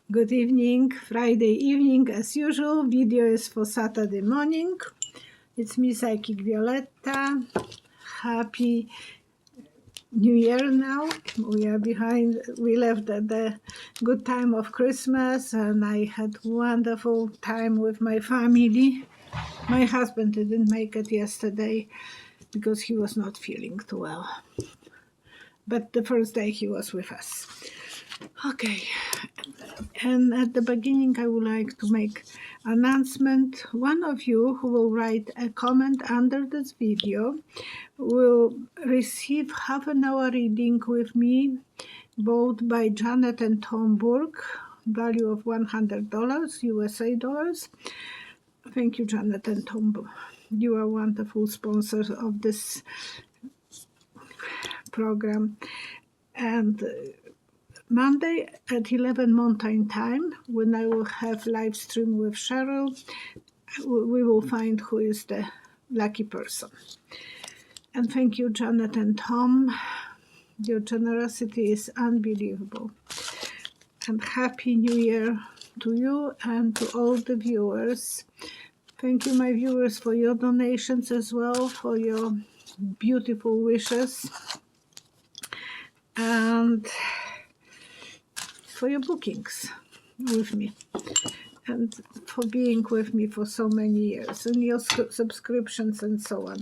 Good evening, Friday evening as usual. Video is for Saturday morning. It's me, Psychic Violetta. Happy New Year now. We are behind. We left at the good time of Christmas and I had wonderful time with my family. My husband didn't make it yesterday because he was not feeling too well. But the first day he was with us. Okay, and at the beginning I would like to make announcement. One of you who will write a comment under this video will receive half an hour reading with me, bought by Janet and Tom Burke, value of $100 USA dollars. Thank you, Janet and Tom. You are wonderful sponsors of this program. And Monday at 11 Mountain Time, when I will have live stream with Cheryl, we will find who is the lucky person. And thank you, Janet and Tom. Your generosity is unbelievable. And Happy New Year to you and to all the viewers. Thank you, my viewers, for your donations as well, for your beautiful wishes. And for your bookings with me and for being with me for so many years and your subscriptions and so on.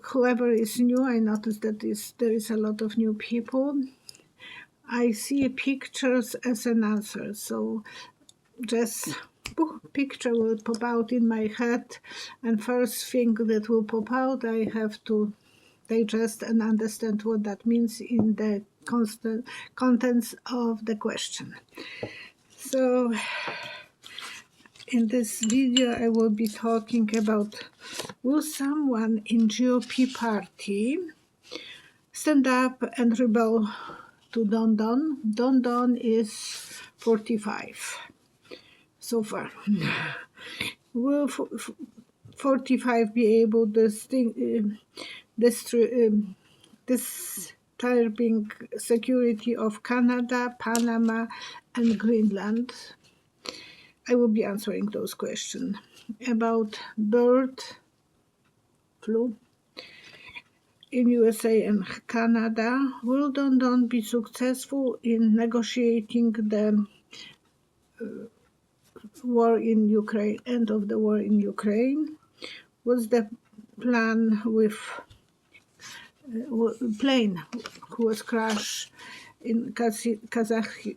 Whoever is new, I noticed that there is a lot of new people. I see pictures as an answer, so just picture will pop out in my head, and first thing that will pop out, I have to digest and understand what that means in the contents of the question. So in this video I will be talking about, will someone in GOP party stand up and rebel to Don Don? Don Don is 45 so far. Will 45 be able to disturbing security of Canada, Panama, and Greenland? I will be answering those questions. About bird flu in USA and Canada, will Don Don be successful in negotiating the war in Ukraine, end of the war in Ukraine? What's the plan with plane who was crashed in Kazakhstan,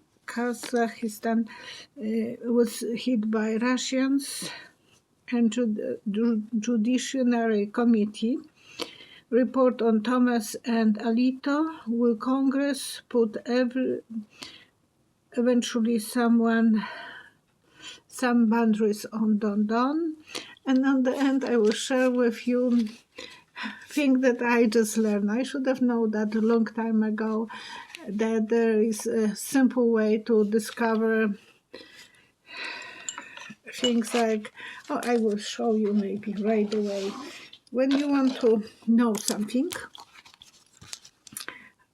was hit by Russians, and Judiciary Committee report on Thomas and Alito? Will Congress put eventually some boundaries on Don Don? And on the end I will share with you thing that I just learned. I should have known that a long time ago, that there is a simple way to discover things like, I will show you maybe right away. When you want to know something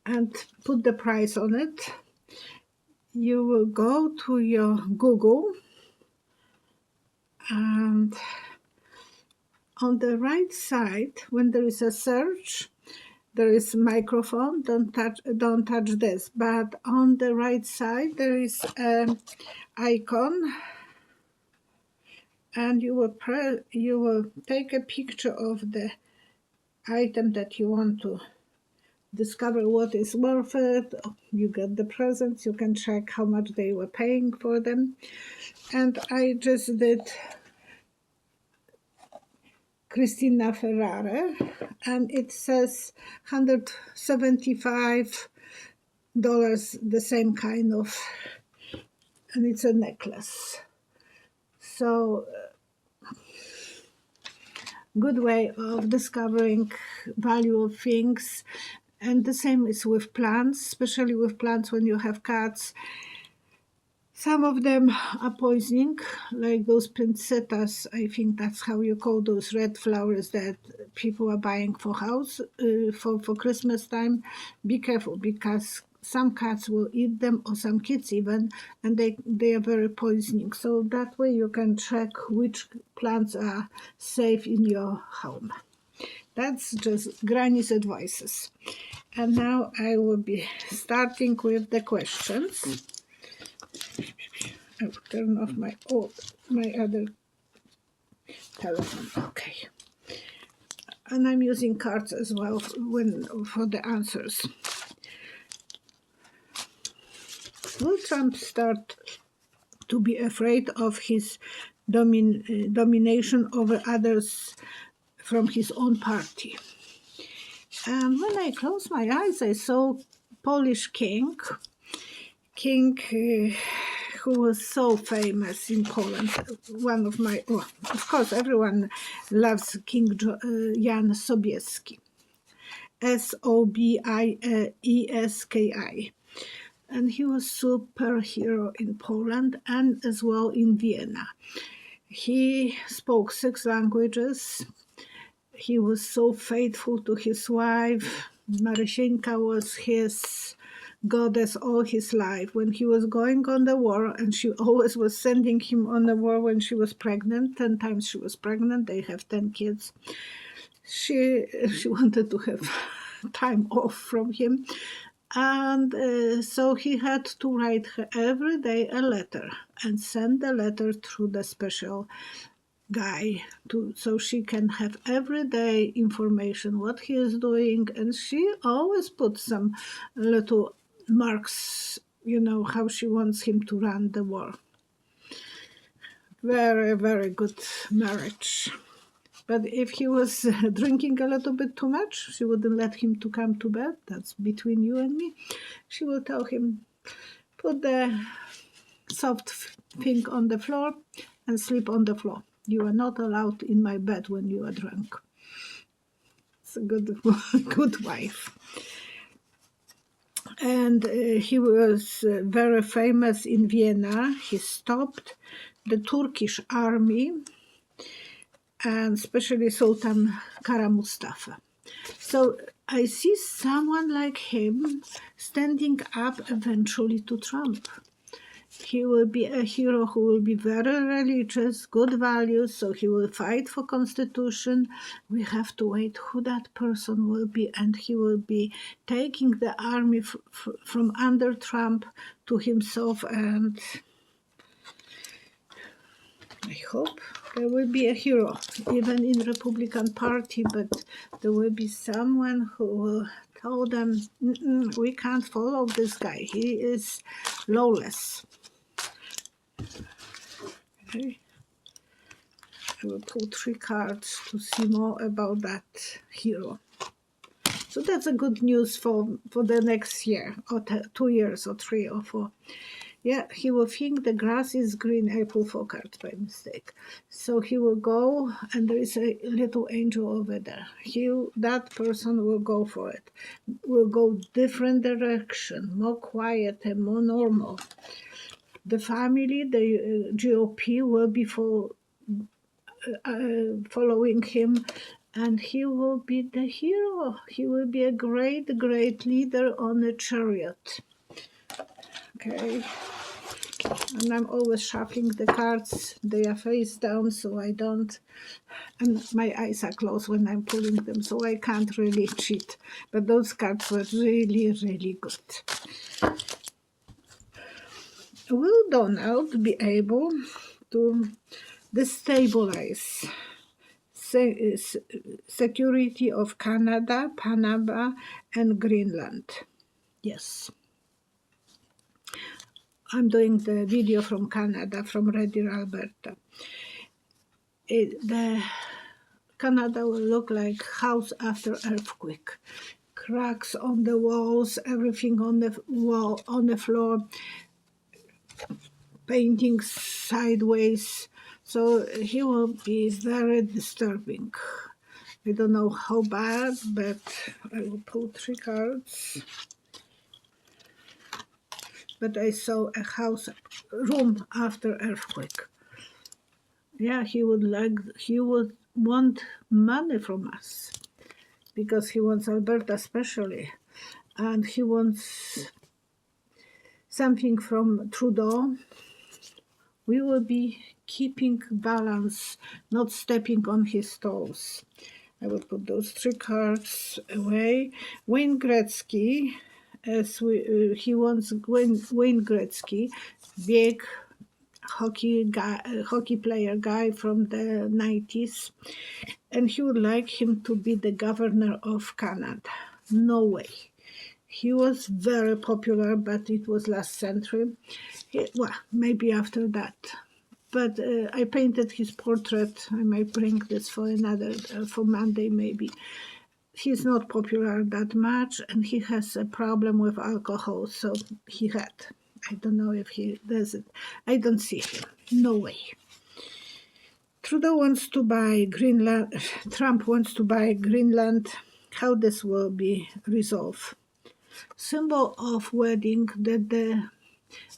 and put the price on it, you will go to your Google, and on the right side, when there is a search, there is a microphone. Don't touch this. But on the right side, there is an icon, and you will take a picture of the item that you want to discover what is worth it. You get the presents. You can check how much they were paying for them. And I just did Christina Ferrare, and it says $175, the same kind of, and it's a necklace. So good way of discovering value of things. And the same is with plants, especially with plants when you have cats. Some of them are poisoning, like those pincetas. I think that's how you call those red flowers that people are buying for house for Christmas time. Be careful, because some cats will eat them, or some kids even, and they are very poisoning. So that way you can check which plants are safe in your home. That's just Granny's advices. And now I will be starting with the questions. I will turn off my other telephone. Okay. And I'm using cards as well for the answers. Will Trump start to be afraid of his domination over others from his own party? And when I closed my eyes, I saw Polish king who was so famous in Poland. One of my, of course, everyone loves King Jan Sobieski, Sobieski. And he was superhero in Poland and as well in Vienna. He spoke 6 languages. He was so faithful to his wife. Marysieńka was his goddess all his life. When he was going on the war, and she always was sending him on the war when she was pregnant, 10 times she was pregnant, they have 10 kids. She wanted to have time off from him. And so he had to write her every day a letter and send the letter through the special guy so she can have everyday information what he is doing. And she always put some little marks, how she wants him to run the war. Very, very good marriage. But if he was drinking a little bit too much, she wouldn't let him to come to bed. That's between you and me. She will tell him, put the soft thing on the floor and sleep on the floor. You are not allowed in my bed when you are drunk. It's a good wife. And he was very famous in Vienna. He stopped the Turkish army, and especially Sultan Kara Mustafa. So I see someone like him standing up eventually to Trump. He will be a hero who will be very religious, good values, so he will fight for constitution. We have to wait who that person will be, and he will be taking the army from under Trump to himself, and I hope there will be a hero, even in Republican Party, but there will be someone who will tell them, we can't follow this guy. He is lawless. Okay. I will pull 3 cards to see more about that hero. So that's a good news for the next year, or 2 years, or 3 or 4. Yeah, he will think the grass is green. I pull 4 cards by mistake. So he will go, and there is a little angel over there. That person will go for it. Will go different direction, more quiet and more normal. The family, the GOP, will be following him, and he will be the hero. He will be a great, great leader on a chariot. Okay. And I'm always shuffling the cards. They are face down, so I don't, and my eyes are closed when I'm pulling them, so I can't really cheat. But those cards were really, really good. Will Donald be able to destabilize security of Canada, Panama, and Greenland? Yes. I'm doing the video from Canada, from Red Deer, Alberta. Canada will look like house after earthquake. Cracks on the walls, everything on the wall, on the floor, painting sideways. So he will be very disturbing. I don't know how bad, but I will pull 3 cards. But I saw a room after earthquake. Yeah, he would want money from us, because he wants Alberta especially, and he wants something from Trudeau. We will be keeping balance, not stepping on his toes. I will put those 3 cards away. Wayne Gretzky, he wants Wayne Gretzky, big hockey player guy from the 90s, and he would like him to be the governor of Canada. No way. He was very popular, but it was last century. Well, maybe after that. But I painted his portrait. I might bring this for for Monday maybe. He's not popular that much, and he has a problem with alcohol, so he had. I don't know if he does it. I don't see him. No way. Trudeau wants to buy Greenland. Trump wants to buy Greenland. How this will be resolved? Symbol of wedding that the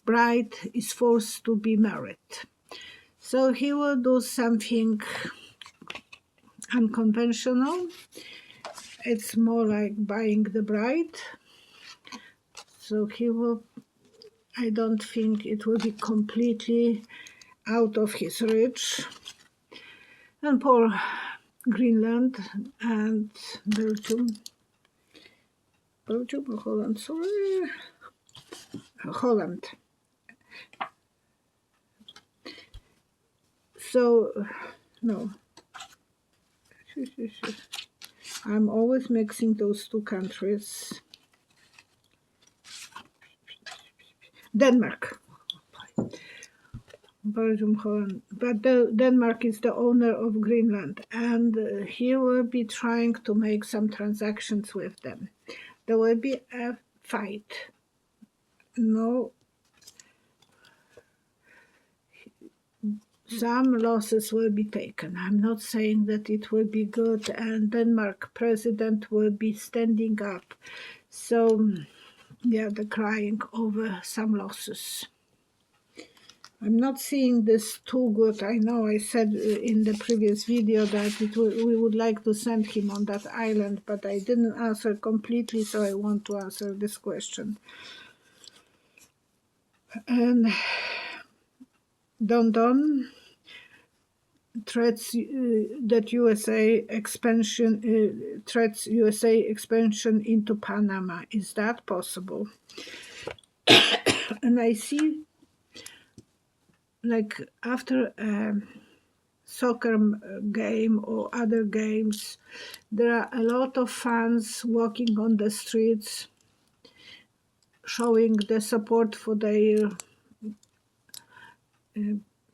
bride is forced to be married. So he will do something unconventional. It's more like buying the bride. So he will, I don't think it will be completely out of his reach. And poor Greenland and Belgium or Holland, sorry. Holland. So, no. I'm always mixing those 2 countries. Denmark. Belgium, Holland. But Denmark is the owner of Greenland, and he will be trying to make some transactions with them. There will be a fight. No. Some losses will be taken. I'm not saying that it will be good, and Denmark president will be standing up. So, yeah, they're crying over some losses. I'm not seeing this too good. I know I said in the previous video that we would like to send him on that island, but I didn't answer completely, so I want to answer this question. And Don threats that USA expansion threats USA expansion into Panama. Is that possible? And I see, like, after a soccer game or other games, there are a lot of fans walking on the streets showing the support for their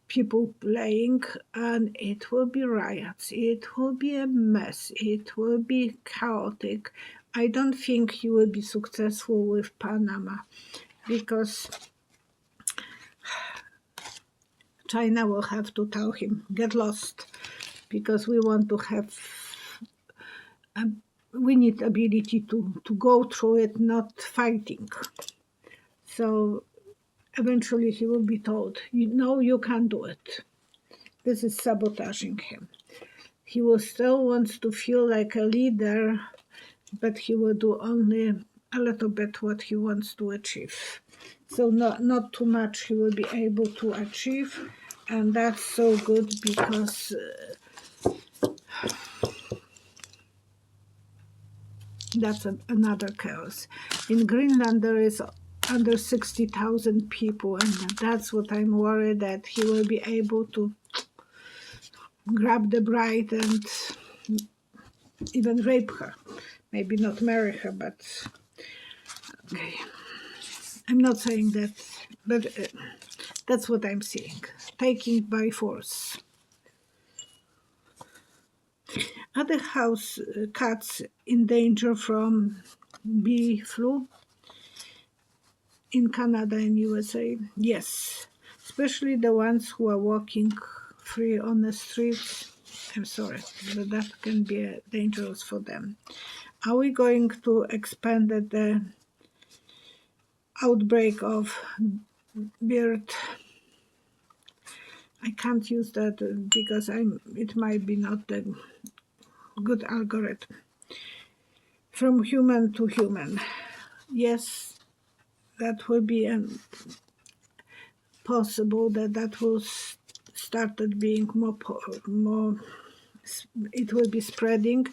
people playing, and it will be riots, it will be a mess, it will be chaotic. I don't think he will be successful with Panama, because China will have to tell him, get lost, because we want to have, we need ability to go through it, not fighting. So eventually he will be told, you can't do it. This is sabotaging him. He will still want to feel like a leader, but he will do only a little bit what he wants to achieve. So not too much he will be able to achieve, and that's so good, because that's another chaos. In Greenland there is under 60,000 people, and that's what I'm worried, that he will be able to grab the bride and even rape her. Maybe not marry her, but okay. I'm not saying that, but that's what I'm seeing. Taking by force. Other house cats in danger from bee flu in Canada and USA. Yes, especially the ones who are walking free on the streets. I'm sorry, but that can be dangerous for them. Are we going to expand the outbreak of bird? I can't use that because it might be not the good algorithm. From human to human. Yes, that will be possible that will started being more, it will be spreading.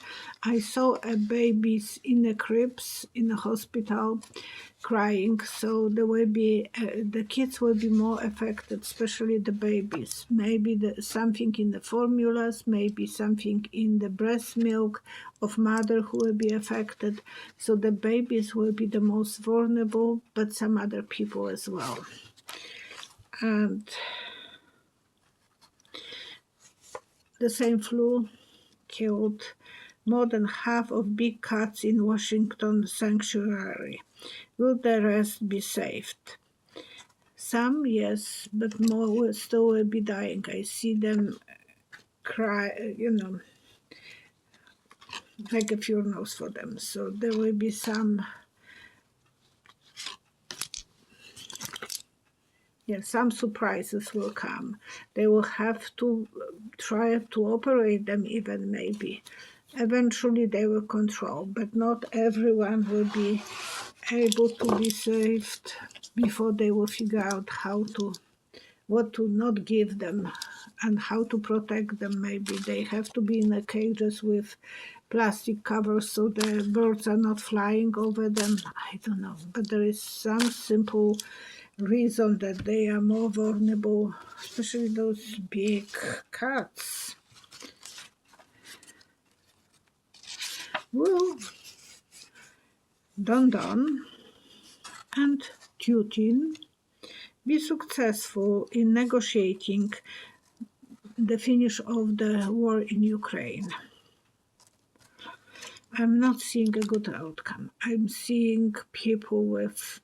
I saw a babies in the cribs in the hospital crying, so there will be the kids will be more affected, especially the babies. Maybe something in the formulas, maybe something in the breast milk of mother who will be affected. So the babies will be the most vulnerable, but some other people as well. And the same flu killed more than half of big cats in Washington sanctuary. Will the rest be saved? Some, yes, but more will still be dying. I see them cry, like a funerals for them. So there will be some surprises will come. They will have to try to operate them even, maybe. Eventually they will control, but not everyone will be able to be saved before they will figure out what to not give them and how to protect them. Maybe they have to be in the cages with plastic covers so the birds are not flying over them. I don't know, but there is some simple reason that they are more vulnerable, especially those big cats. Will Don Don and Putin be successful in negotiating the finish of the war in Ukraine? I'm not seeing a good outcome. I'm seeing people with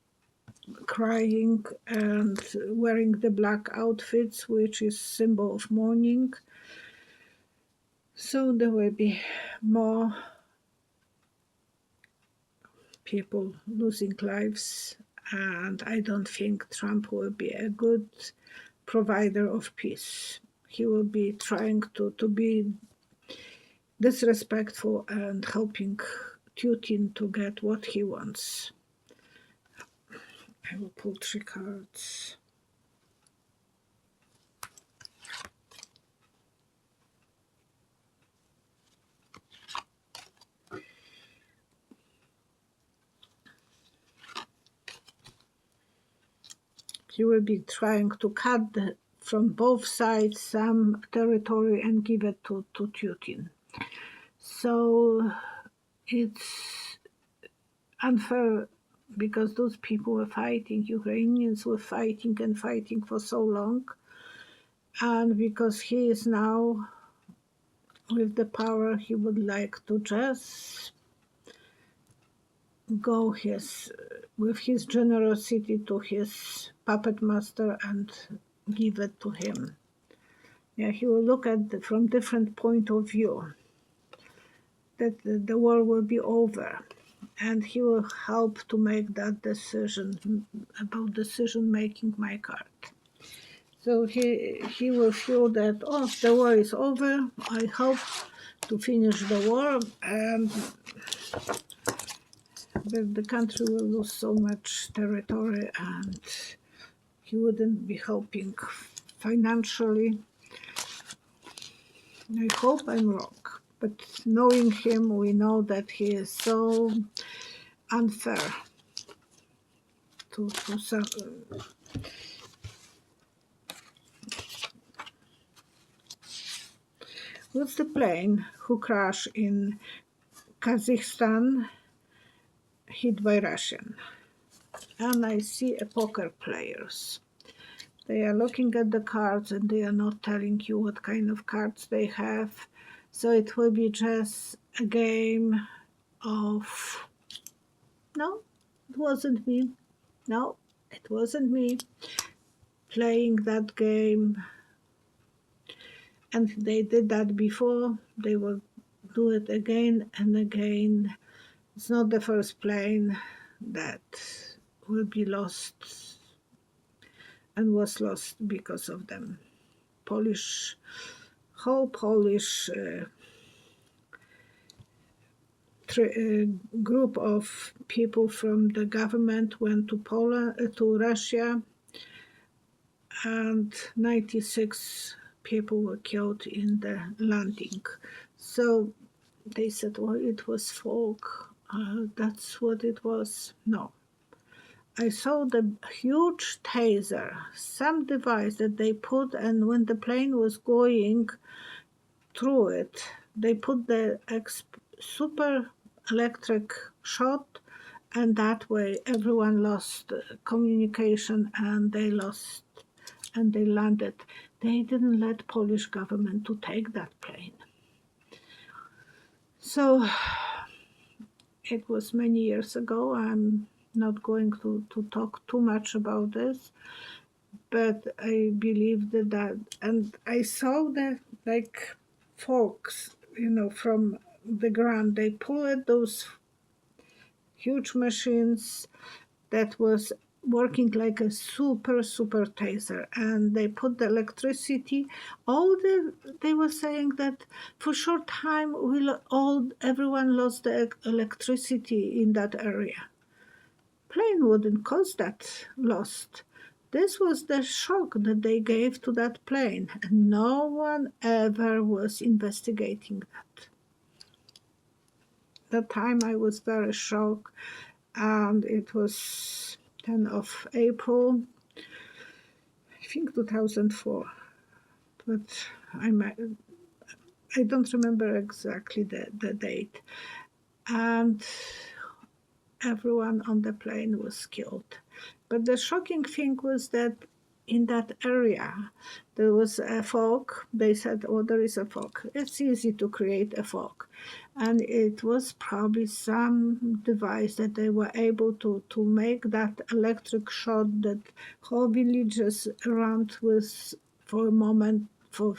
crying and wearing the black outfits, which is symbol of mourning. So there will be more people losing lives, and I don't think Trump will be a good provider of peace. He will be trying to be disrespectful and helping Putin to get what he wants. I will pull 3 cards. He will be trying to cut from both sides some territory and give it to Putin. So it's unfair because those people were fighting, Ukrainians were fighting and fighting for so long. And because he is now with the power, he would like to just go with his generosity to his puppet master and give it to him. Yeah, he will look at from different point of view that the war will be over, and he will help to make that decision about decision making, my card. So he will feel that, oh, the war is over. I hope to finish the war, and the country will lose so much territory, and he wouldn't be helping financially. I hope I'm wrong, but knowing him, we know that he is so unfair to some. What's the plane who crashed in Kazakhstan hit by Russian? And I see a poker players. They are looking at the cards and they are not telling you what kind of cards they have. So it will be just a game of, no, it wasn't me. No, it wasn't me playing that game. And they did that before. They will do it again and again. It's not the first plane that will be lost and was lost because of them. Whole Polish group of people from the government went to Poland, to Russia, and 96 people were killed in the landing. So they said, well, it was fog. That's what it was. No. I saw the huge taser, some device that they put, and when the plane was going through it, they put the super electric shot, and that way everyone lost communication, and they landed. They didn't let Polish government to take that plane. So it was many years ago. I'm not going to talk too much about this, but I believe that, and I saw the folks, from the ground. They pulled those huge machines that was working like a super taser, and they put the electricity. They were saying that for a short time everyone lost the electricity in that area. Plane wouldn't cause that loss. This was the shock that they gave to that plane, and no one ever was investigating that. That time I was very shocked, and it was 10th of April, I think 2004, but I don't remember exactly the date. And everyone on the plane was killed. But the shocking thing was that in that area there was a fog. They said, oh, there is a fog. It's easy to create a fog. And it was probably some device that they were able to make that electric shot that whole villages around was for a moment, for a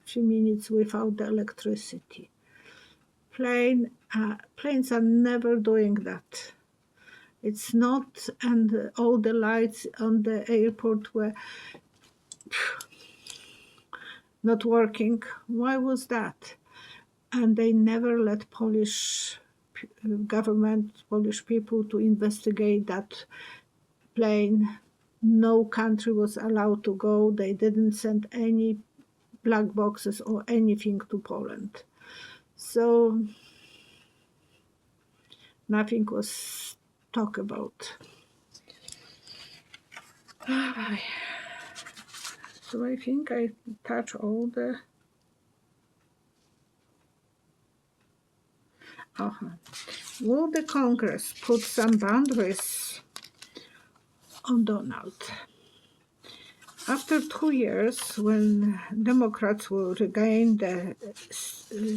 few minutes without the electricity. Planes are never doing that. It's not, and all the lights on the airport were not working. Why was that? And they never let Polish government, Polish people to investigate that plane. No country was allowed to go. They didn't send any black boxes or anything to Poland. So nothing was talked about. So I think I touch all the... Will the Congress put some boundaries on Donald? After 2 years, when Democrats will regain the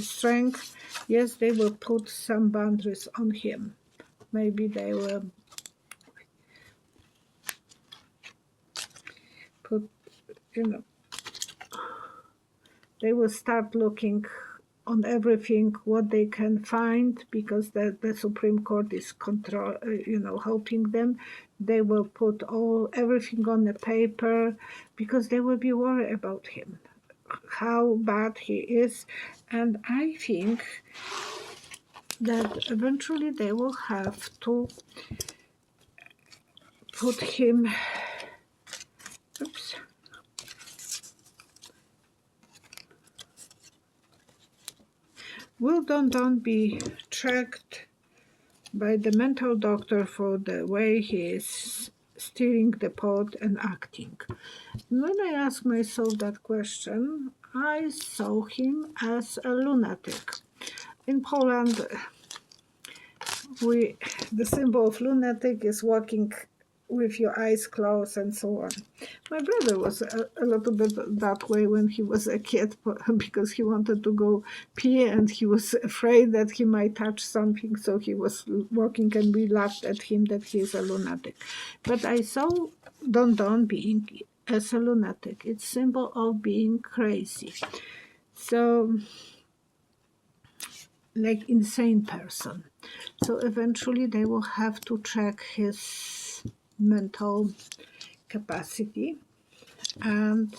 strength, yes, they will put some boundaries on him. Maybe they will put, they will start looking on everything what they can find, because the Supreme Court is helping them. They will put everything on the paper, because they will be worried about him, how bad he is. And I think that eventually they will have to put him... Oops. Will Don be checked by the mental doctor for the way he is steering the pot and acting? When I asked myself that question, I saw him as a lunatic. In Poland, the symbol of lunatic is walking with your eyes closed and so on. My brother was a little bit that way when he was a kid, because he wanted to go pee and he was afraid that he might touch something, so he was walking, and we laughed at him that he is a lunatic. But I saw Don being as a lunatic. It's symbol of being crazy. So, like insane person. So eventually they will have to check his mental capacity, and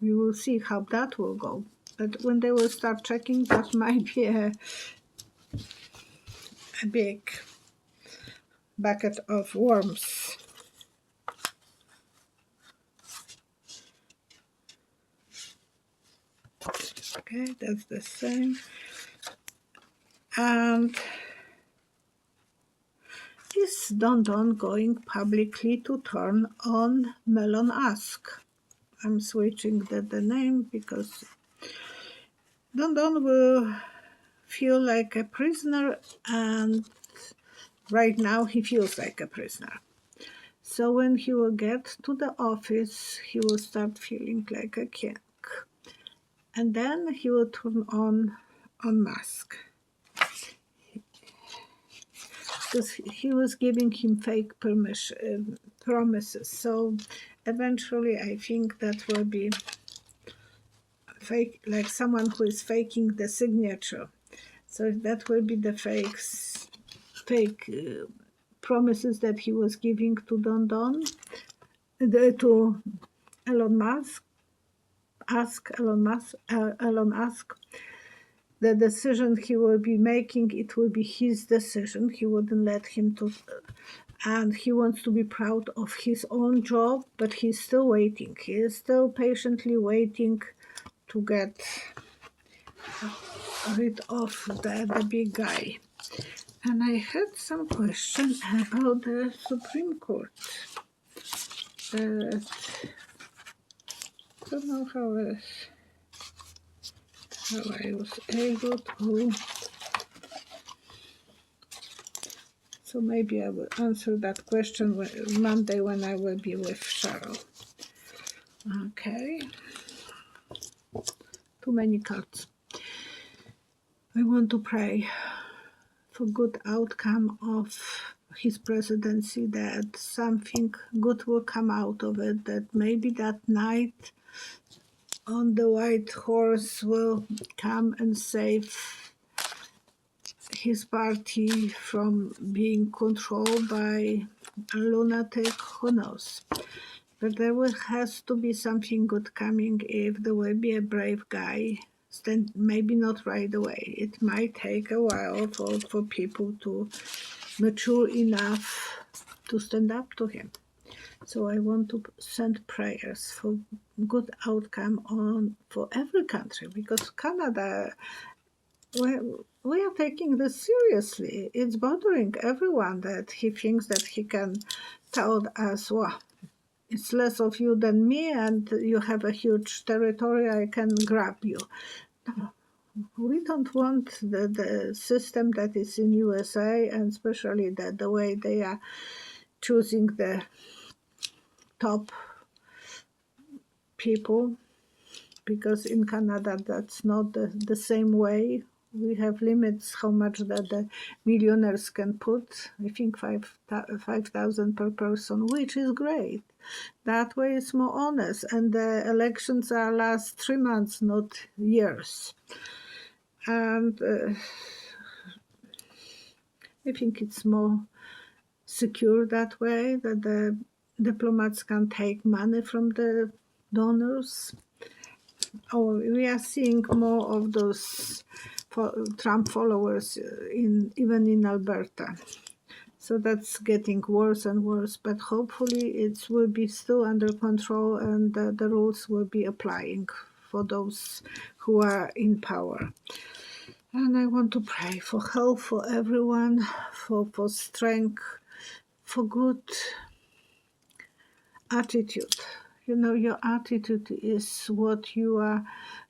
we will see how that will go. But when they will start checking, that might be a big bucket of worms. Okay, that's the same. And is Don Don going publicly to turn on Elon Musk? I'm switching the name because Don Don will feel like a prisoner, and right now he feels like a prisoner. So when he will get to the office, he will start feeling like a king. And then he will turn on Musk. Because he was giving him fake promises. So eventually I think that will be fake, like someone who is faking the signature. So that will be the fake promises that he was giving to to Elon Musk. Elon Musk. The decision he will be making, it will be his decision. He wouldn't let him to, and he wants to be proud of his own job, but he's still waiting. He is still patiently waiting to get rid of the big guy. And I had some question about the Supreme Court. I don't know how I was able to. So maybe I will answer that question Monday when I will be with Cheryl. Okay. Too many cards. I want to pray for good outcome of his presidency, that something good will come out of it, that maybe that night on the white horse will come and save his party from being controlled by a lunatic, who knows. But there has to be something good coming if there will be a brave guy. Maybe not right away. It might take a while for people to mature enough to stand up to him. So I want to send prayers for good outcome for every country, because Canada, we are taking this seriously. It's bothering everyone that he thinks that he can tell us, well, it's less of you than me, and you have a huge territory, I can grab you. No, we don't want the system that is in USA, and especially the way they are choosing the top people, because in Canada that's not the same way. We have limits how much that the millionaires can put. I think 5,000 per person, which is great. That way it's more honest, and the elections are last 3 months, not years. And I think it's more secure that way, that the diplomats can take money from the donors. We are seeing more of those Trump followers even in Alberta. So that's getting worse and worse, but hopefully it will be still under control, and the rules will be applying for those who are in power. And I want to pray for health for everyone, for strength, for good attitude. You know, your attitude is what you are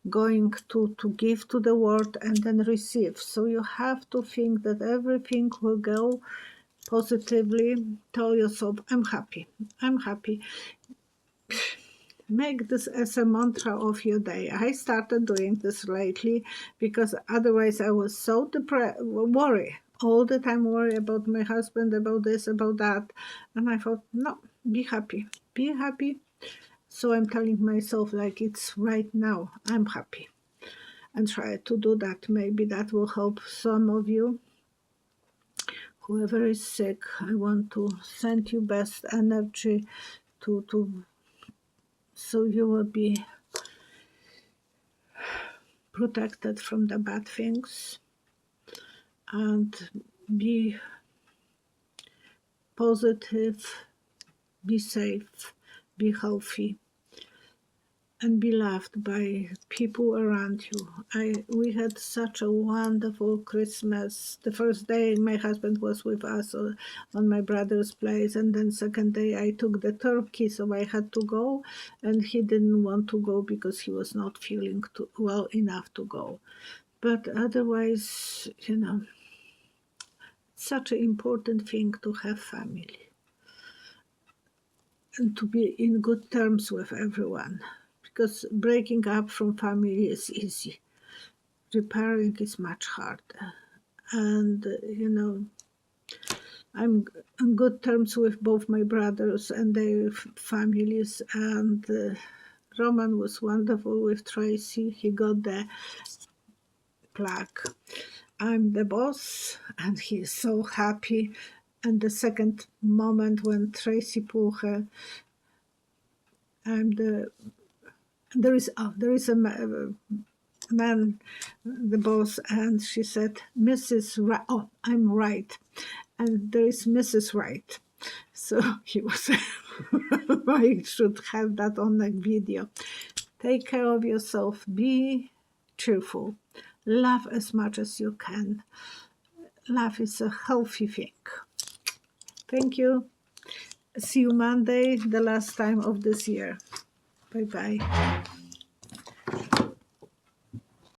going to give to the world and then receive. So you have to think that everything will go positively. Tell yourself, I'm happy. I'm happy. Make this as a mantra of your day. I started doing this lately because otherwise I was so worry all the time, worry about my husband, about this, about that. And I thought, no, be happy. Be happy. So I'm telling myself, like, it's right now, I'm happy. And try to do that. Maybe that will help some of you. Whoever is sick, I want to send you best energy so you will be protected from the bad things, and be positive, be safe, be healthy, and be loved by people around you. We had such a wonderful Christmas. The first day my husband was with us on my brother's place, and then second day I took the turkey, so I had to go, and he didn't want to go because he was not feeling well enough to go. But otherwise, such an important thing to have family and to be in good terms with everyone. Because breaking up from family is easy. Repairing is much harder. And, I'm on good terms with both my brothers and their families. And Roman was wonderful with Tracy. He got the plaque. I'm the boss, and he's so happy. And the second moment when Tracy pulled her, there is a man, the boss, and she said, Mrs. Right. Oh, I'm right. And there is Mrs. Right. So he was, I should have that on the video. Take care of yourself. Be cheerful. Laugh as much as you can. Laugh is a healthy thing. Thank you. See you Monday, the last time of this year. Bye-bye.